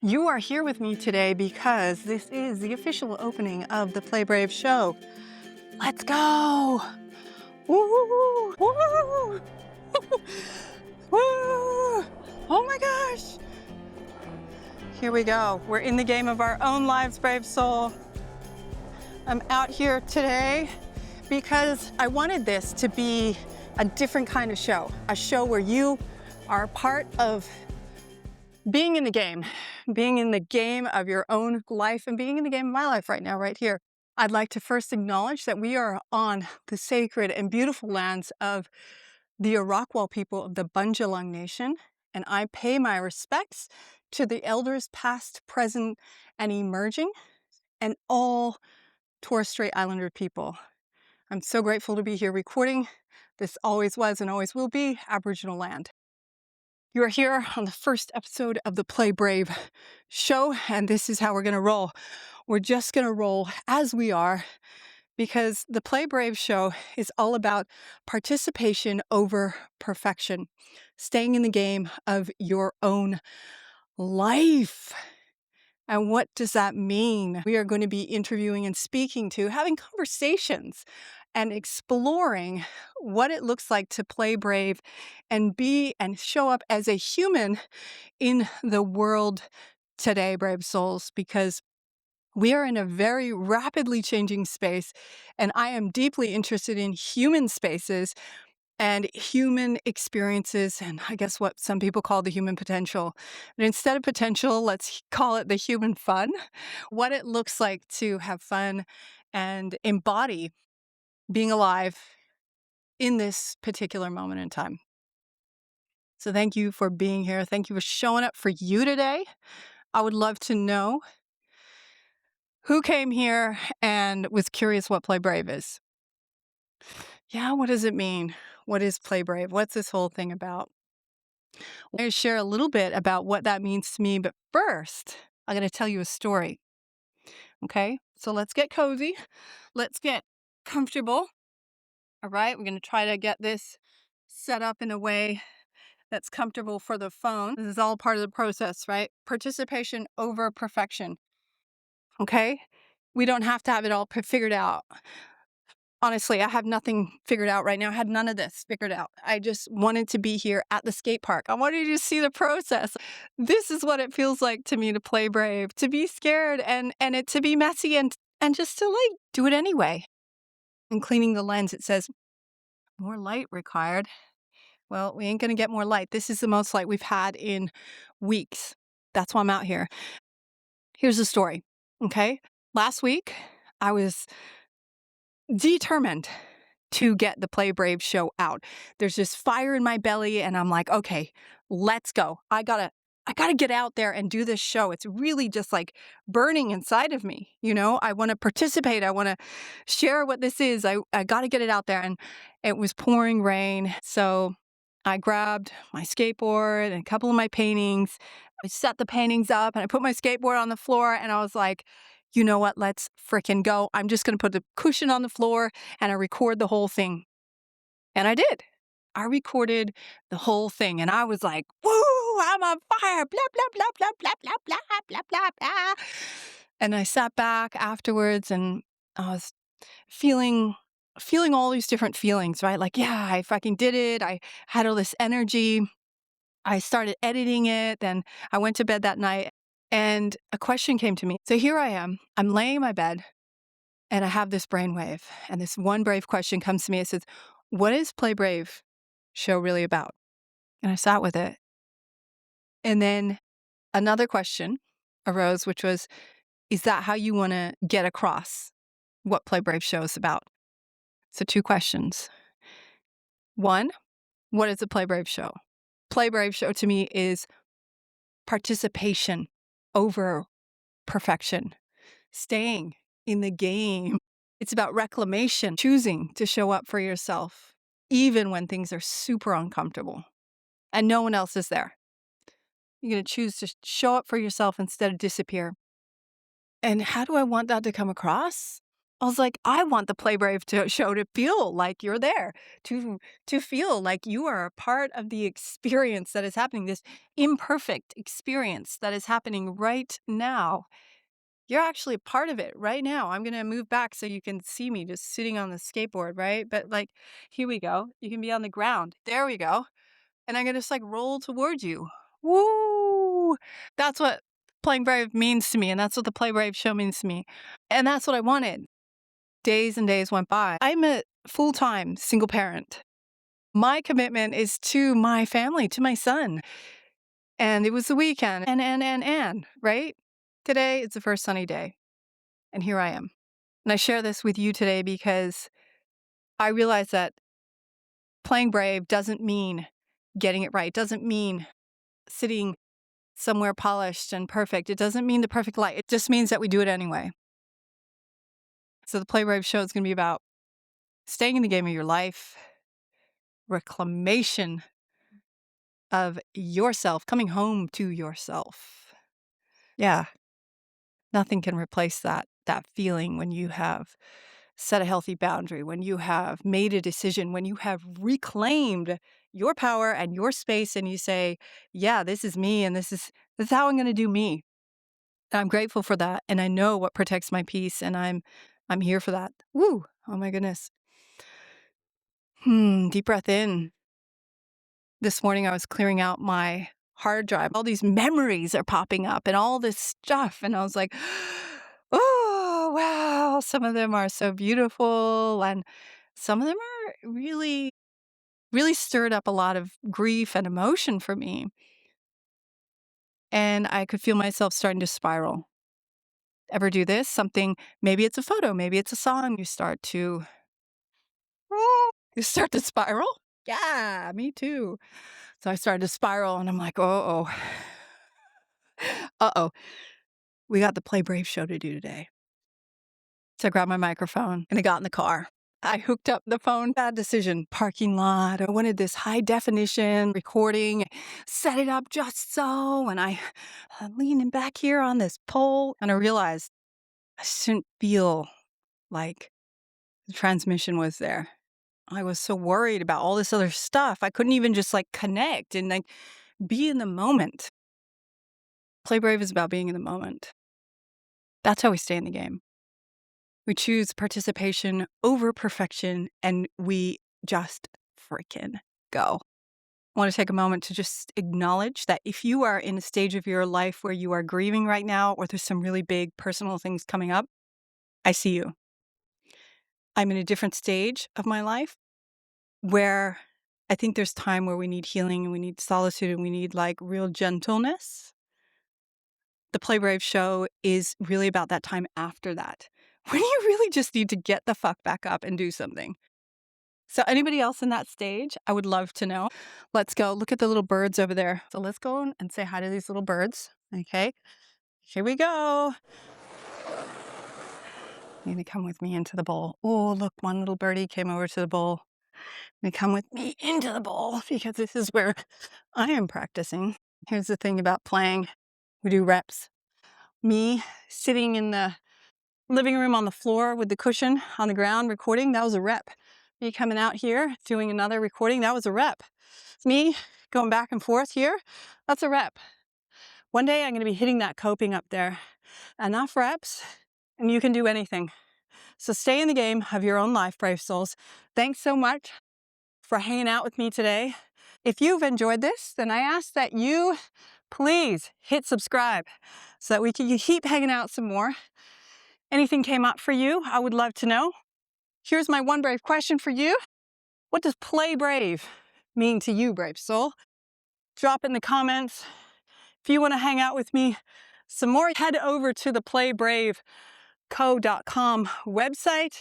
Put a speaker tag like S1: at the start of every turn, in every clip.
S1: You are here with me today because this is the official opening of the PlayBrave Show. Let's go! Woo! Woo! Woo! Oh my gosh! Here we go. We're in the game of our own lives, brave soul. I'm out here today because I wanted this to be a different kind of show. A show where you are a part of being in the game of your own life and being in the game of my life right now, right here. I'd like to first acknowledge that we are on the sacred and beautiful lands of the Arakwal people of the Bundjalung Nation, and I pay my respects to the elders past, present, and emerging, and all Torres Strait Islander people. I'm so grateful to be here recording. This always was and always will be Aboriginal land. You are here on the first episode of the Play Brave show, and this is how we're going to roll. We're just going to roll as we are because the Play Brave show is all about participation over perfection, staying in the game of your own life. And what does that mean? We are going to be interviewing and speaking to, having conversations and exploring what it looks like to play brave and be and show up as a human in the world today, brave souls, because we are in a very rapidly changing space, and I am deeply interested in human spaces and human experiences, and I guess what some people call the human potential. But instead of potential, let's call it the human fun, what it looks like to have fun and embody being alive in this particular moment in time. So thank you for being here. Thank you for showing up for you today. I would love to know who came here and was curious what Play Brave is. Yeah, what does it mean? What is Play Brave? What's this whole thing about? I'm going to share a little bit about what that means to me, but first, I'm going to tell you a story. Okay, so let's get cozy. Let's get comfortable. All right, we're going to try to get this set up in a way that's comfortable for the phone. This is all part of the process, right? Participation over perfection. Okay, we don't have to have it all figured out. Honestly, I have nothing figured out right now. I had none of this figured out. I just wanted to be here at the skate park. I wanted you to see the process. This is what it feels like to me to play brave, to be scared and it to be messy and just to like do it anyway. And cleaning the lens, it says more light required. Well, we ain't going to get more light. This is the most light we've had in weeks. That's why I'm out here. Here's the story. Okay. Last week, I was determined to get the Play Brave show out. There's this fire in my belly and I'm like, okay, let's go. I gotta get out there and do this show. It's really just like burning inside of me. You know, I want to participate. I want to share what this is. I got to get it out there. And it was pouring rain. So I grabbed my skateboard and a couple of my paintings. I set the paintings up and I put my skateboard on the floor and I was like, you know what? Let's frickin' go. I'm just going to put the cushion on the floor and I record the whole thing. And I did. I recorded the whole thing and I was like, woo, I'm on fire, blah, blah, blah, blah, blah, blah, blah, blah, blah, blah. And I sat back afterwards and I was feeling all these different feelings, right? Like, yeah, I fucking did it. I had all this energy. I started editing it. Then I went to bed that night and a question came to me. So here I am. I'm laying in my bed and I have this brainwave. And this one brave question comes to me. It says, what is Play Brave show really about? And I sat with it. And then another question arose, which was, is that how you want to get across what Play Brave show is about? So 2 questions. 1, what is a Play Brave show? Play Brave show to me is participation over perfection, staying in the game. It's about reclamation, choosing to show up for yourself, even when things are super uncomfortable and no one else is there. You're going to choose to show up for yourself instead of disappear. And how do I want that to come across? I was like, I want the show to feel like you're there, to feel like you are a part of the experience that is happening, this imperfect experience that is happening right now. You're actually a part of it right now. I'm gonna move back so you can see me just sitting on the skateboard, right? But like, here we go. You can be on the ground. There we go. And I'm gonna just like roll towards you. Woo! That's what playing brave means to me, and that's what the Play Brave show means to me. And that's what I wanted. Days and days went by. I'm a full-time single parent. My commitment is to my family, to my son. And it was the weekend, and, right? Today, it's the first sunny day. And here I am. And I share this with you today because I realize that playing brave doesn't mean getting it right. It doesn't mean sitting somewhere polished and perfect. It doesn't mean the perfect light. It just means that we do it anyway. So the Play Brave show is going to be about staying in the game of your life, reclamation of yourself, coming home to yourself. Yeah, nothing can replace that feeling when you have set a healthy boundary, when you have made a decision, when you have reclaimed your power and your space and you say, yeah, this is me and this is how I'm going to do me. And I'm grateful for that. And I know what protects my peace and I'm here for that. Woo! Oh my goodness. Deep breath in. This morning I was clearing out my hard drive. All these memories are popping up and all this stuff. And I was like, oh, wow. Some of them are so beautiful. And some of them are really, really stirred up a lot of grief and emotion for me. And I could feel myself starting to spiral. Ever do this? Something, maybe it's a photo, maybe it's a song. You start to spiral. Yeah, me too. So I started to spiral and I'm like, uh-oh. We got the Play Brave show to do today. So I grabbed my microphone and I got in the car. I hooked up the phone. Bad decision. Parking lot. I wanted this high definition recording. Set it up just so. And I'm leaning back here on this pole. And I realized I shouldn't feel like the transmission was there. I was so worried about all this other stuff. I couldn't even just like connect and like be in the moment. Play Brave is about being in the moment. That's how we stay in the game. We choose participation over perfection and we just freaking go. I want to take a moment to just acknowledge that if you are in a stage of your life where you are grieving right now or there's some really big personal things coming up, I see you. I'm in a different stage of my life where I think there's time where we need healing and we need solitude and we need like real gentleness. The Play Brave show is really about that time after that, when you really just need to get the fuck back up and do something. So anybody else in that stage, I would love to know. Let's go. Look at the little birds over there. So let's go and say hi to these little birds. Okay, here we go. You're gonna come with me into the bowl. Oh, look, one little birdie came over to the bowl. They come with me into the bowl because this is where I am practicing. Here's the thing about playing. We do reps. Me sitting in the living room on the floor with the cushion on the ground recording, that was a rep. Me coming out here doing another recording, that was a rep. Me going back and forth here, that's a rep. One day I'm going to be hitting that coping up there. Enough reps and you can do anything. So stay in the game of your own life, brave souls. Thanks so much for hanging out with me today. If you've enjoyed this, then I ask that you please hit subscribe so that we can keep hanging out some more. Anything came up for you, I would love to know. Here's my one brave question for you. What does play brave mean to you, brave soul? Drop in the comments. If you want to hang out with me some more, head over to the playbraveco.com website.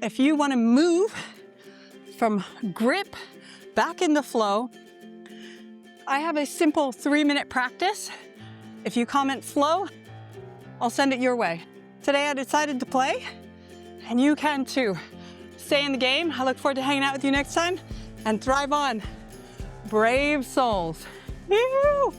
S1: If you want to move from grip back into flow, I have a simple 3-minute practice. If you comment flow, I'll send it your way. Today I decided to play, and you can too. Stay in the game. I look forward to hanging out with you next time, and thrive on, brave souls. Woo!